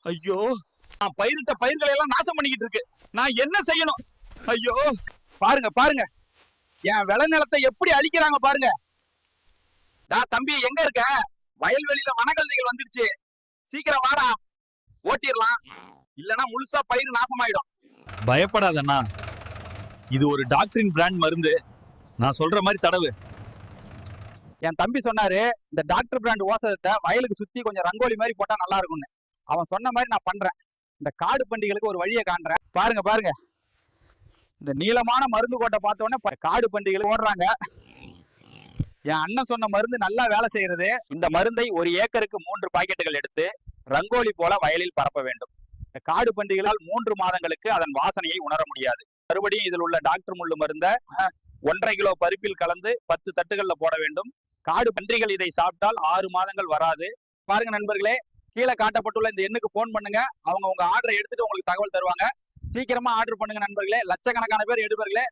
ஐயோ, நான் பயிரிட்ட பயிர்களை எல்லாம் நாசம் பண்ணிக்கிட்டு இருக்கு. நான் என்ன செய்யணும்? ஐயோ, பாருங்க பாருங்க, என் விளைநிலத்தை எப்படி அழிக்கிறாங்க பாருங்க. தம்பி எங்க இருக்க? வயல்வெளியில வனகழுதைகள் வந்துடுச்சு. சீக்கிரம் வாடா, ஓட்டிடலாம். இல்லனா முழுசா பயிர் நாசமாயிடும். பயப்படாதண்ணா, இது ஒரு டாக்டரின் பிராண்ட் மருந்து. நான் சொல்ற மாதிரி தடவு. என் தம்பி சொன்னாரு, இந்த டாக்டர் பிராண்ட் ஓசத்தை வயலுக்கு சுத்தி கொஞ்சம் ரங்கோலி மாதிரி போட்டா நல்லா இருக்கும்னு. அவன் சொன்ன மாதிரி நான் பண்றேன். இந்த காடு பண்டிகைகளுக்கு ஒரு வழியை காண்றேன். பாருங்க பாருங்க, இந்த நீளமான மருந்து கோட்டை பார்த்த உடனே காடு பண்டிகைகள் ஓடுறாங்க. என் அண்ணன் சொன்ன மருந்து நல்லா வேலை செய்யறது. இந்த மருந்தை ஒரு ஏக்கருக்கு 3 பாக்கெட்டுகள் எடுத்து ரங்கோலி போல வயலில் பரப்ப வேண்டும். இந்த காடு பண்டிகைகளால் 3 மாதங்களுக்கு அதன் வாசனையை உணர முடியாது. மறுபடியும் இதில் உள்ள டாக்டர் முள்ளு மருந்த 1.5 கிலோ பருப்பில் கலந்து 10 தட்டுகள்ல போட வேண்டும். காடு பன்றிகள் இதை சாப்பிட்டால் 6 மாதங்கள் வராது. பாருங்க நண்பர்களே, கீழே காட்டப்பட்டுள்ள இந்த எண்ணுக்கு போன் பண்ணுங்க. அவங்க உங்க ஆர்டரை எடுத்துட்டு உங்களுக்கு தகவல் தருவாங்க. சீக்கிரமா ஆர்டர் பண்ணுங்க நண்பர்களே. லட்சக்கணக்கான பேர் எடுப்பர்களே.